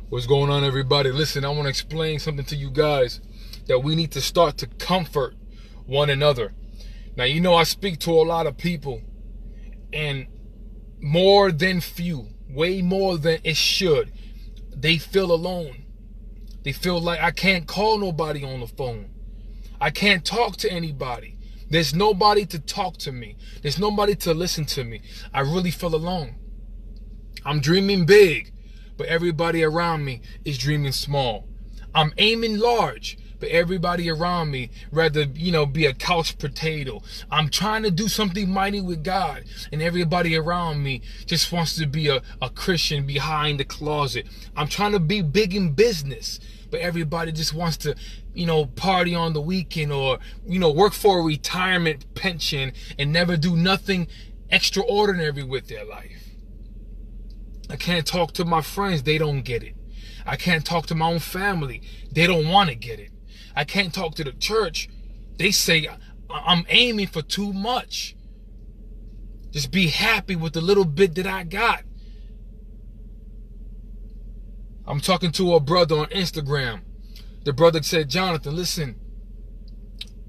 What's going on, everybody? Listen, I want to explain something to you guys that we need to start to comfort one another. Now, you know, I speak to a lot of people, and more than few, way more than it should, they feel alone. They feel like I can't call nobody on the phone. I can't talk to anybody. There's nobody to talk to me. There's nobody to listen to me. I really feel alone. I'm dreaming big, but everybody around me is dreaming small. I'm aiming large, but everybody around me rather, be a couch potato. I'm trying to do something mighty with God, and everybody around me just wants to be a Christian behind the closet. I'm trying to be big in business, but everybody just wants to, party on the weekend or, work for a retirement pension and never do nothing extraordinary with their life. I can't talk to my friends, they don't get it. I can't talk to my own family, they don't want to get it. I can't talk to the church, they say I'm aiming for too much. Just be happy with the little bit that I got. I'm talking to a brother on Instagram. The brother said, Jonathan, listen,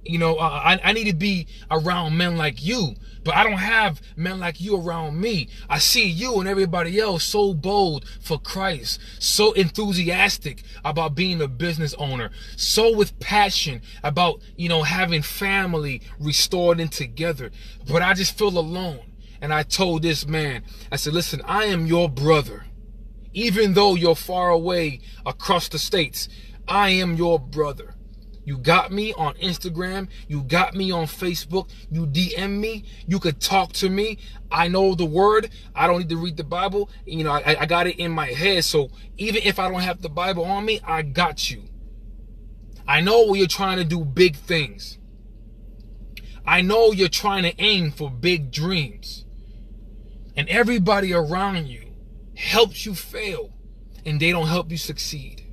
I need to be around men like you, but I don't have men like you around me. I see you and everybody else so bold for Christ, so enthusiastic about being a business owner, so with passion about, having family restored and together. But I just feel alone. And I told this man, I said, listen, I am your brother. Even though you're far away across the states, I am your brother. You got me on Instagram. You got me on Facebook. You DM me. You could talk to me. I know the word. I don't need to read the Bible. I got it in my head. So even if I don't have the Bible on me, I got you. I know you're trying to do big things. I know you're trying to aim for big dreams. And everybody around you helps you fail, and they don't help you succeed.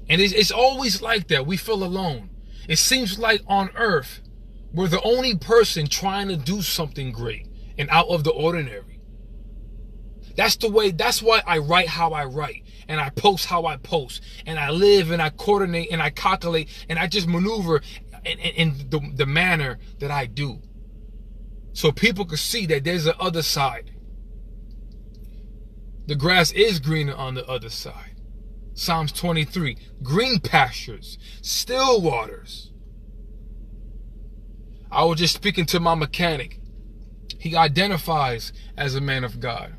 And it's always like that. We feel alone. It seems like on earth, we're the only person trying to do something great and out of the ordinary. That's why I write how I write, and I post how I post, and I live and I coordinate and I calculate and I just maneuver in the manner that I do. So people can see that there's the other side. The grass is greener on the other side. Psalms 23, green pastures, still waters. I was just speaking to my mechanic. He identifies as a man of God,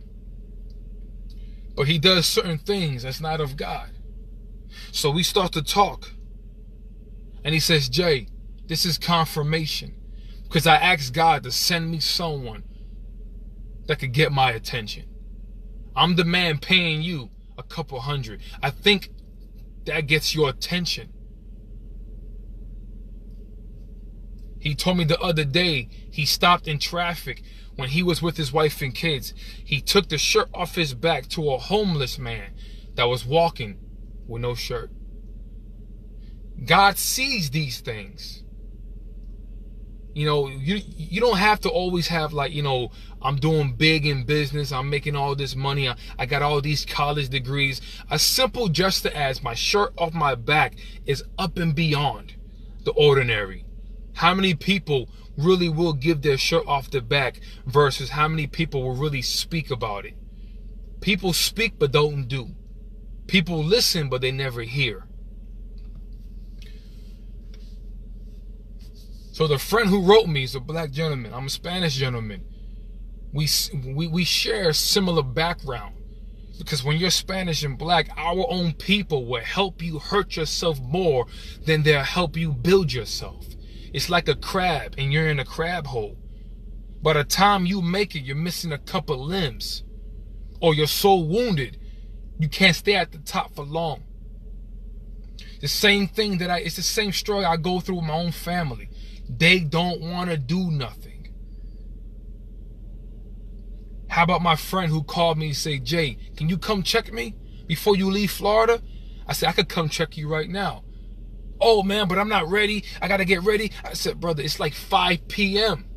but he does certain things that's not of God. So we start to talk, and he says, Jay, this is confirmation, because I asked God to send me someone that could get my attention. I'm the man paying you a couple hundred. I think that gets your attention. He told me the other day he stopped in traffic when he was with his wife and kids. He took the shirt off his back to a homeless man that was walking with no shirt. God sees these things. You don't have to always have I'm doing big in business, I'm making all this money, I got all these college degrees. A simple gesture as my shirt off my back is up and beyond the ordinary. How many people really will give their shirt off the back versus how many people will really speak about it? People speak but don't do. People listen but they never hear. So the friend who wrote me is a black gentleman. I'm a Spanish gentleman. We share a similar background, because when you're Spanish and black, our own people will help you hurt yourself more than they'll help you build yourself. It's like a crab and you're in a crab hole. By the time you make it, you're missing a couple limbs, or you're so wounded you can't stay at the top for long. The same thing it's the same struggle I go through with my own family. They don't want to do nothing. How about my friend who called me and said, Jay, can you come check me before you leave Florida? I said, I could come check you right now. Oh man, but I'm not ready. I got to get ready. I said, brother, it's like 5 p.m.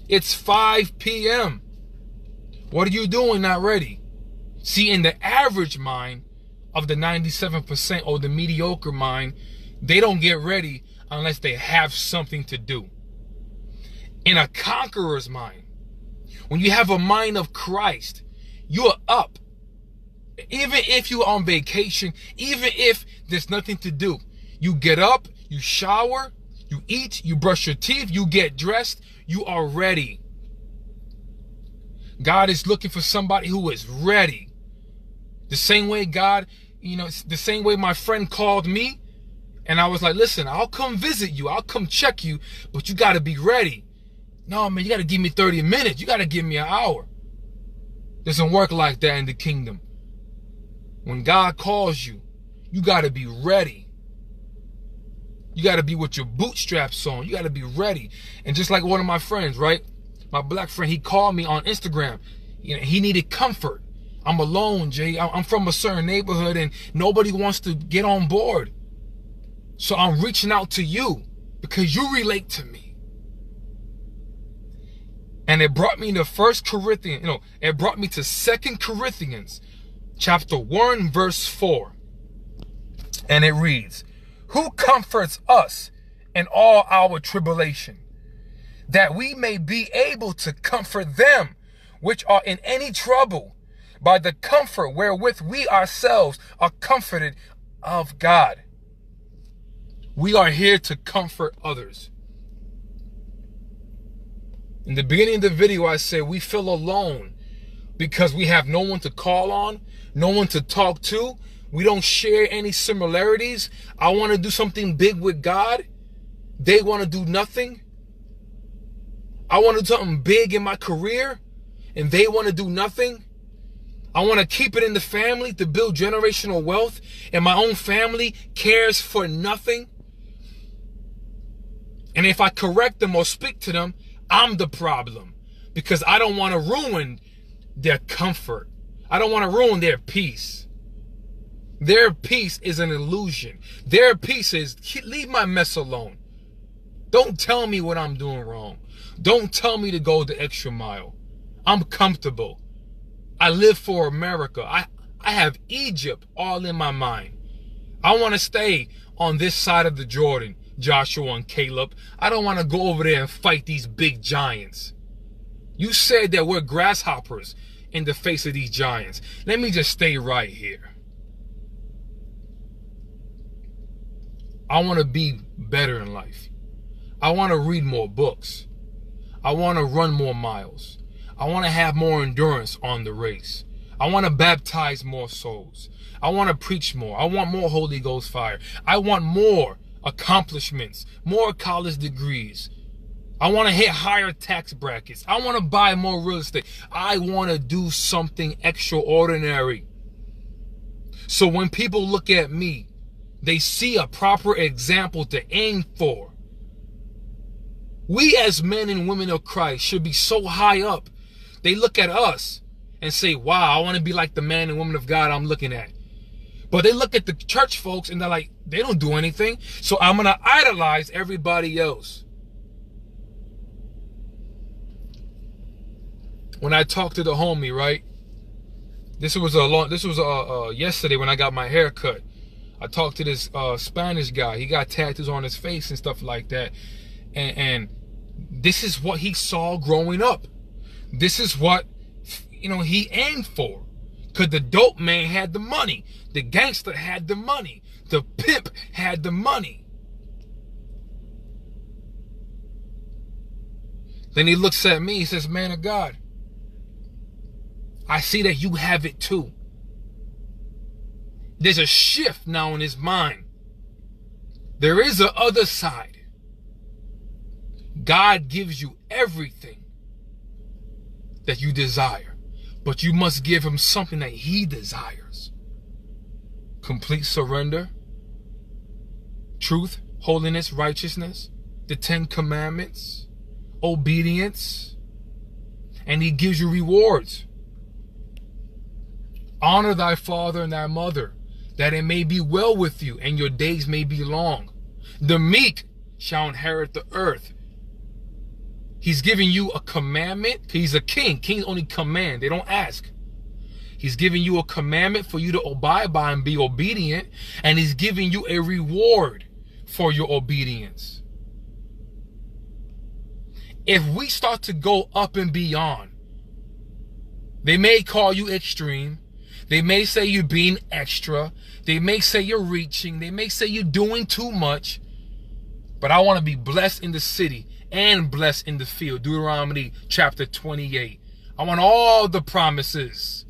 It's 5 p.m. What are you doing not ready? See, in the average mind of the 97% or the mediocre mind, they don't get ready unless they have something to do. In a conqueror's mind, when you have a mind of Christ, you're up. Even if you're on vacation, even if there's nothing to do, you get up, you shower, you eat, you brush your teeth, you get dressed, you are ready. God is looking for somebody who is ready. The same way God, the same way my friend called me, and I was like, listen, I'll come visit you, I'll come check you, but you got to be ready. No, man, you got to give me 30 minutes. You got to give me an hour. Doesn't work like that in the kingdom. When God calls you, you got to be ready. You got to be with your bootstraps on. You got to be ready. And just like one of my friends, right? My black friend, he called me on Instagram. He needed comfort. I'm alone, Jay. I'm from a certain neighborhood and nobody wants to get on board. So I'm reaching out to you because you relate to me. And it brought me to 1 Corinthians, it brought me to 2 Corinthians chapter 1, verse 4. And it reads, who comforts us in all our tribulation, that we may be able to comfort them which are in any trouble by the comfort wherewith we ourselves are comforted of God. We are here to comfort others. In the beginning of the video, I said we feel alone because we have no one to call on, no one to talk to. We don't share any similarities. I want to do something big with God. They want to do nothing. I want to do something big in my career, and they want to do nothing. I want to keep it in the family to build generational wealth, and my own family cares for nothing. And if I correct them or speak to them, I'm the problem because I don't want to ruin their comfort. I don't want to ruin their peace. Their peace is an illusion. Their peace is, leave my mess alone. Don't tell me what I'm doing wrong. Don't tell me to go the extra mile. I'm comfortable. I live for America. I have Egypt all in my mind. I want to stay on this side of the Jordan, Joshua and Caleb. I don't want to go over there and fight these big giants. You said that we're grasshoppers in the face of these giants. Let me just stay right here. I want to be better in life. I want to read more books. I want to run more miles. I want to have more endurance on the race. I want to baptize more souls. I want to preach more. I want more Holy Ghost fire. I want more accomplishments, more college degrees. I want to hit higher tax brackets. I want to buy more real estate. I want to do something extraordinary. So when people look at me, they see a proper example to aim for. We as men and women of Christ should be so high up. They look at us and say, wow, I want to be like the man and woman of God I'm looking at. But they look at the church folks and they're like, they don't do anything. So I'm going to idolize everybody else. When I talked to the homie, right? This was yesterday when I got my hair cut. I talked to this Spanish guy. He got tattoos on his face and stuff like that. And this is what he saw growing up. This is what, he aimed for. Because the dope man had the money. The gangster had the money. The pimp had the money. Then he looks at me, he says, man of God, I see that you have it too. There's a shift now in his mind. There is a other side. God gives you everything that you desire, but you must give him something that he desires. Complete surrender, truth, holiness, righteousness, the 10 commandments, obedience, and he gives you rewards. Honor thy father and thy mother, that it may be well with you and your days may be long. The meek shall inherit the earth. He's giving you a commandment. He's a king. Kings only command. They don't ask. He's giving you a commandment for you to abide by and be obedient. And he's giving you a reward for your obedience. If we start to go up and beyond, they may call you extreme. They may say you're being extra. They may say you're reaching. They may say you're doing too much. But I want to be blessed in the city and blessed in the field. Deuteronomy chapter 28. I want all the promises.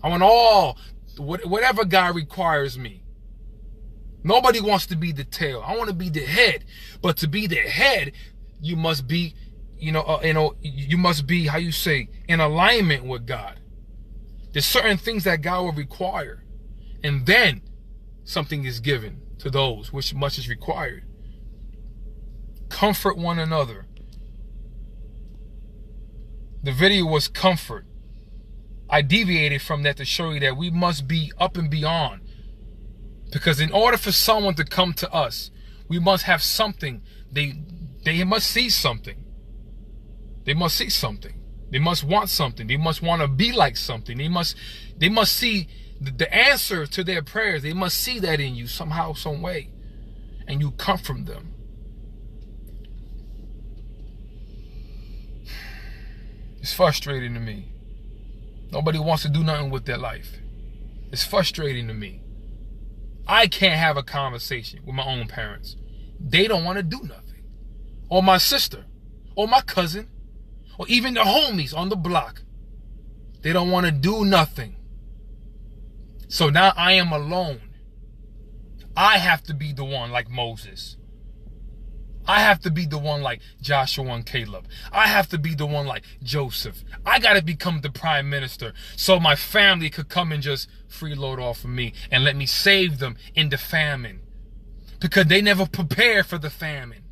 I want all, whatever God requires me. Nobody wants to be the tail. I want to be the head. But to be the head, you must be, you must be, how you say, in alignment with God. There's certain things that God will require. And then something is given to those which much is required. Comfort one another. The video was comfort. I deviated from that to show you that we must be up and beyond. Because in order for someone to come to us, we must have something. They must see something. They must see something. They must want something. They must want to be like something. They must see the answer to their prayers. They must see that in you somehow, some way. And you come from them. It's frustrating to me. Nobody wants to do nothing with their life. It's frustrating to me. I can't have a conversation with my own parents. They don't want to do nothing. Or my sister. Or my cousin. Or even the homies on the block. They don't want to do nothing. So now I am alone. I have to be the one like Moses. I have to be the one like Joshua and Caleb. I have to be the one like Joseph. I got to become the prime minister so my family could come and just freeload off of me and let me save them in the famine. Because they never prepared for the famine.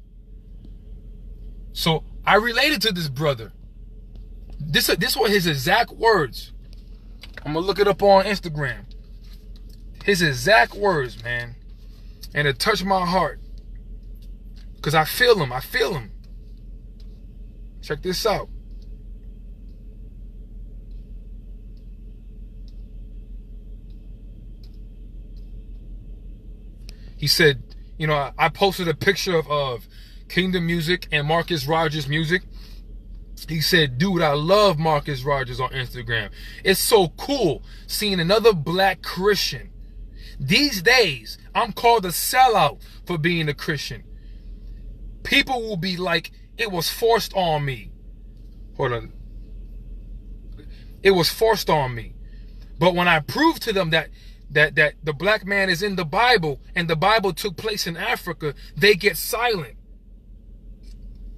So I related to this brother. This were his exact words. I'm going to look it up on Instagram. His exact words, man. And it touched my heart. Because I feel him. I feel him. Check this out. He said, I posted a picture of Kingdom Music and Marcus Rogers music. He said, dude, I love Marcus Rogers on Instagram. It's so cool seeing another black Christian. These days, I'm called a sellout for being a Christian. People will be like, it was forced on me. Hold on. It was forced on me. But when I prove to them that the black man is in the Bible and the Bible took place in Africa, they get silent.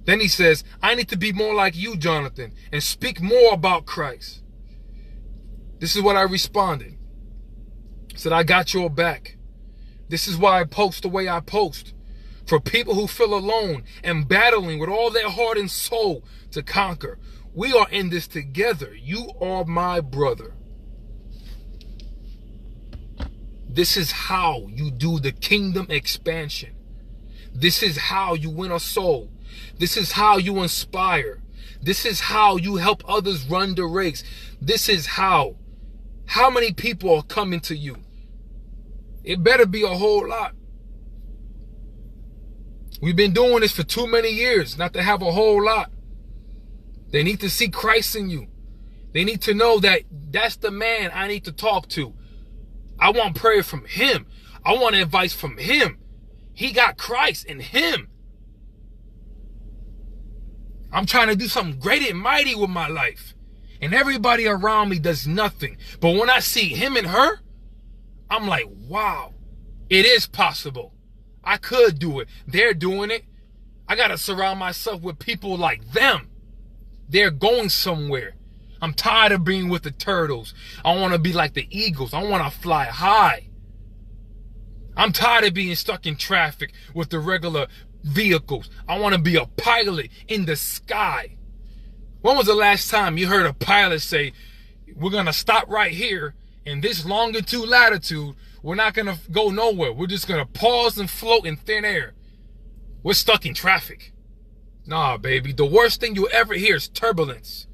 Then he says, I need to be more like you, Jonathan, and speak more about Christ. This is what I responded. I said, I got your back. This is why I post the way I post. For people who feel alone and battling with all their heart and soul to conquer. We are in this together. You are my brother. This is how you do the kingdom expansion. This is how you win a soul. This is how you inspire. This is how you help others run the race. This is how. How many people are coming to you? It better be a whole lot. We've been doing this for too many years not to have a whole lot. They need to see Christ in you. They need to know that that's the man I need to talk to. I want prayer from him. I want advice from him. He got Christ in him. I'm trying to do something great and mighty with my life. And everybody around me does nothing. But when I see him and her, I'm like, wow, it is possible. I could do it. They're doing it. I got to surround myself with people like them. They're going somewhere. I'm tired of being with the turtles. I want to be like the eagles. I want to fly high. I'm tired of being stuck in traffic with the regular vehicles. I want to be a pilot in the sky. When was the last time you heard a pilot say, we're going to stop right here in this longitude, latitude. We're not going to go nowhere. We're just going to pause and float in thin air. We're stuck in traffic. Nah, baby. The worst thing you'll ever hear is turbulence.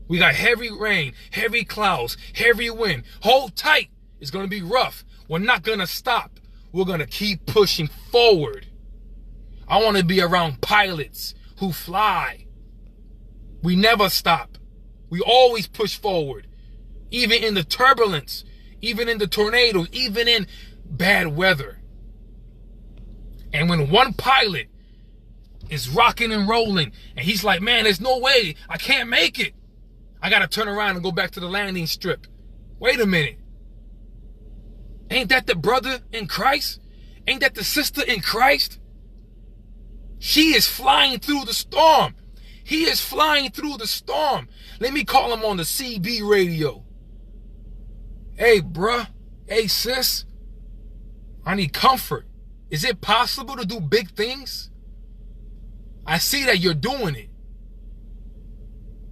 We got heavy rain, heavy clouds, heavy wind. Hold tight. It's going to be rough. We're not going to stop. We're going to keep pushing forward. I want to be around pilots who fly. We never stop. We always push forward. Even in the turbulence, even in the tornadoes, even in bad weather. And when one pilot is rocking and rolling, and he's like, man, there's no way, I can't make it. I got to turn around and go back to the landing strip. Wait a minute. Ain't that the brother in Christ? Ain't that the sister in Christ? She is flying through the storm. He is flying through the storm. Let me call him on the CB radio. Hey, bruh. Hey, sis. I need comfort. Is it possible to do big things? I see that you're doing it.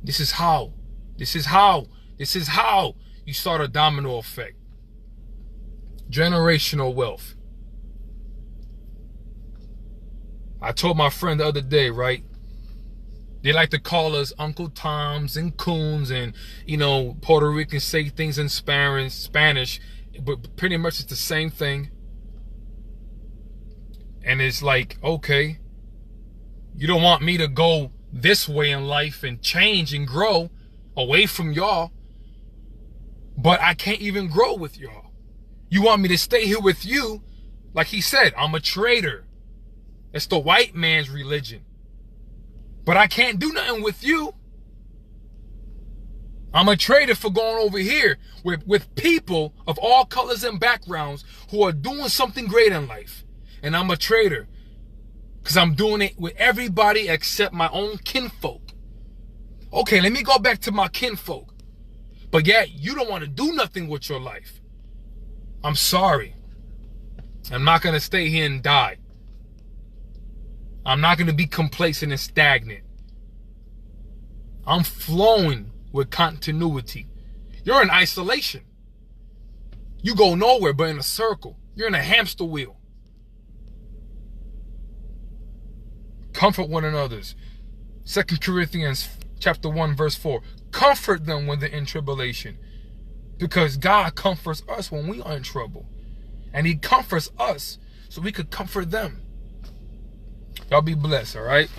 This is how. This is how. This is how you start a domino effect. Generational wealth. I told my friend the other day, right? They like to call us Uncle Toms and Coons, and, you know, Puerto Ricans say things in Spanish, but pretty much it's the same thing. And it's like, okay, you don't want me to go this way in life and change and grow away from y'all, but I can't even grow with y'all. You want me to stay here with you? Like he said, I'm a trader. It's the white man's religion. But I can't do nothing with you. I'm a trader for going over here with people of all colors and backgrounds who are doing something great in life. And I'm a trader because I'm doing it with everybody except my own kinfolk. Okay, let me go back to my kinfolk. But yet, you don't want to do nothing with your life. I'm sorry. I'm not going to stay here and die. I'm not going to be complacent and stagnant. I'm flowing with continuity. You're in isolation. You go nowhere but in a circle. You're in a hamster wheel. Comfort one another. 2 Corinthians chapter 1 verse 4. Comfort them when they're in tribulation. Because God comforts us when we are in trouble. And he comforts us so we could comfort them. Y'all be blessed, all right?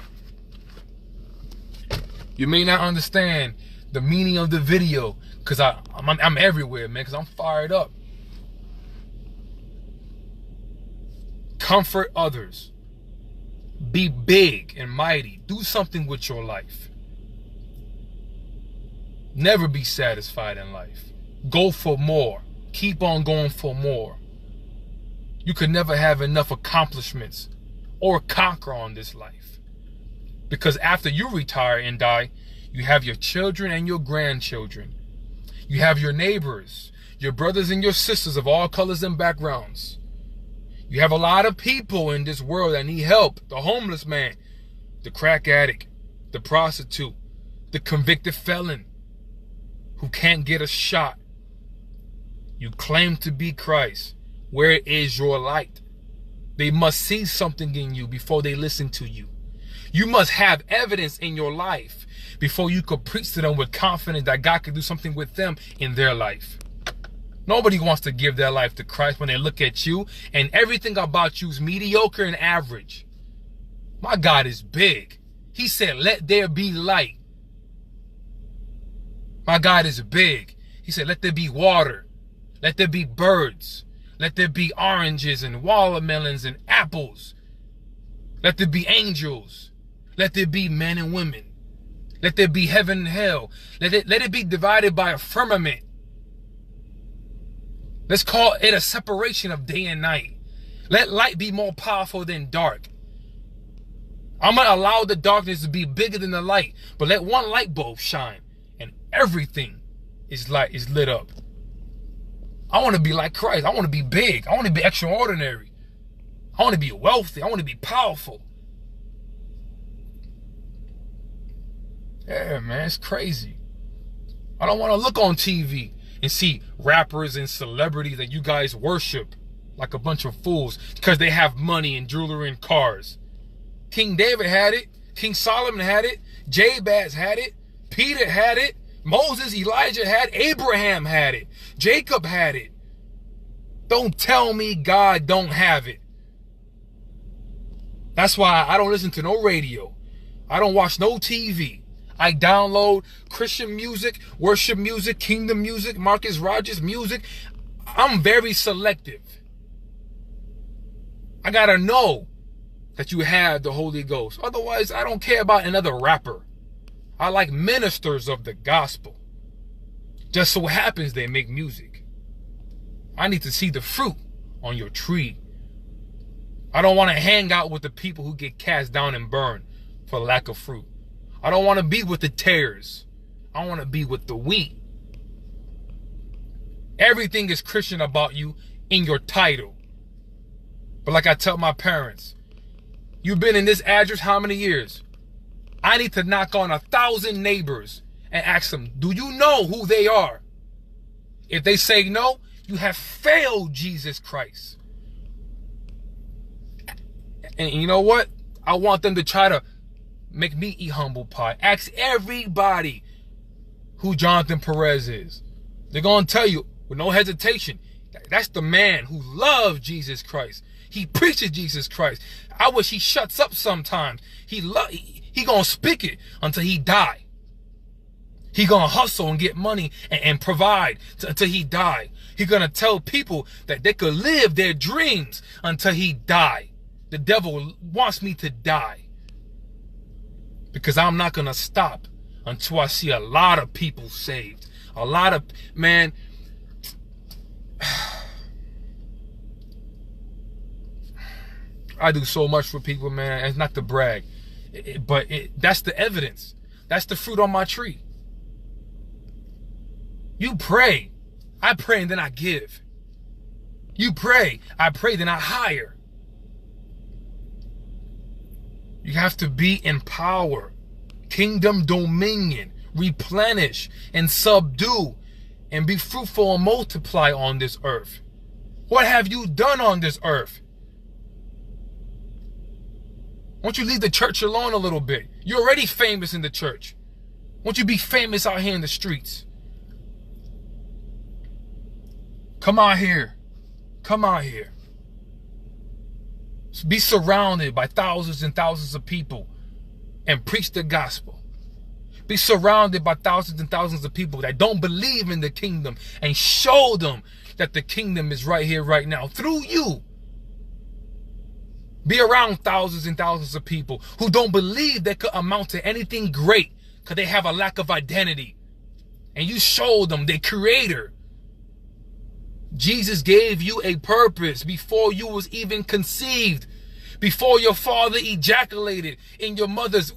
You may not understand the meaning of the video because I'm everywhere, man, because I'm fired up. Comfort others. Be big and mighty. Do something with your life. Never be satisfied in life. Go for more. Keep on going for more. You could never have enough accomplishments or conquer on this life. Because after you retire and die, you have your children and your grandchildren. You have your neighbors, your brothers and your sisters of all colors and backgrounds. You have a lot of people in this world that need help. The homeless man, the crack addict, the prostitute, the convicted felon who can't get a shot. You claim to be Christ. Where is your light? They must see something in you before they listen to you. You must have evidence in your life before you could preach to them with confidence that God could do something with them in their life. Nobody wants to give their life to Christ when they look at you and everything about you is mediocre and average. My God is big. He said, let there be light. My God is big. He said, let there be water. Let there be birds. Let there be oranges and watermelons and apples. Let there be angels. Let there be men and women. Let there be heaven and hell. Let it be divided by a firmament. Let's call it a separation of day and night. Let light be more powerful than dark. I'm going to allow the darkness to be bigger than the light. But let one light bulb shine and everything is lit up. I want to be like Christ. I want to be big. I want to be extraordinary. I want to be wealthy. I want to be powerful. Yeah, man, it's crazy. I don't want to look on TV and see rappers and celebrities that you guys worship like a bunch of fools because they have money and jewelry and cars. King David had it. King Solomon had it. Jabez had it. Peter had it. Moses, Elijah had, Abraham had it, Jacob had it. Don't tell me God don't have it. That's why I don't listen to no radio. I don't watch no TV. I download Christian music, worship music, kingdom music, Marcus Rogers music. I'm very selective. I gotta know that you have the Holy Ghost. Otherwise, I don't care about another rapper. I like ministers of the gospel. Just so happens they make music. I need to see the fruit on your tree. I don't want to hang out with the people who get cast down and burned for lack of fruit. I don't want to be with the tares. I want to be with the wheat. Everything is Christian about you in your title. But like I tell my parents, you've been in this address how many years? I need to knock on 1,000 neighbors and ask them, do you know who they are? If they say no, you have failed Jesus Christ. And you know what? I want them to try to make me eat humble pie. Ask everybody who Jonathan Perez is. They're going to tell you with no hesitation, that's the man who loves Jesus Christ. He preaches Jesus Christ. I wish he shuts up sometimes. He going to speak it until he die. He going to hustle and get money and provide until he die. He going to tell people that they could live their dreams until he die. The devil wants me to die. Because I'm not going to stop until I see a lot of people saved. A lot of, man, I do so much for people, man. It's not to brag. But that's the evidence. That's the fruit on my tree. You pray. I pray and then I give. You pray. I pray, then I hire. You have to be in power. Kingdom dominion. Replenish and subdue. And be fruitful and multiply on this earth. What have you done on this earth? Won't you leave the church alone a little bit? You're already famous in the church. Won't you be famous out here in the streets? Come out here. Come out here. Be surrounded by thousands and thousands of people and preach the gospel. Be surrounded by thousands and thousands of people that don't believe in the kingdom and show them that the kingdom is right here, right now, through you. Be around thousands and thousands of people who don't believe they could amount to anything great because they have a lack of identity. And you show them the creator. Jesus gave you a purpose before you was even conceived. Before your father ejaculated in your mother's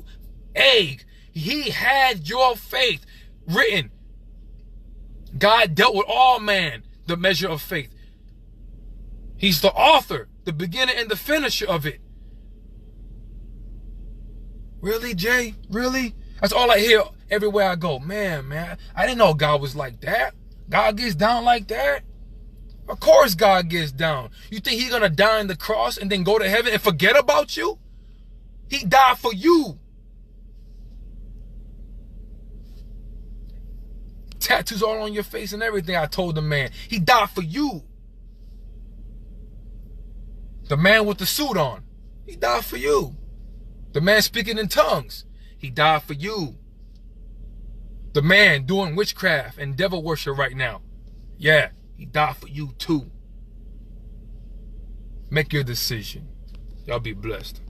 egg. He had your faith written. God dealt with all man the measure of faith. He's the author, the beginner and the finisher of it. Really, Jay? Really? That's all I hear everywhere I go. Man, I didn't know God was like that. God gets down like that? Of course God gets down. You think he's going to die on the cross and then go to heaven and forget about you? He died for you. Tattoos all on your face and everything. I told the man. He died for you. The man with the suit on. He died for you. The man speaking in tongues. He died for you. The man doing witchcraft and devil worship right now. Yeah, he died for you too. Make your decision. Y'all be blessed.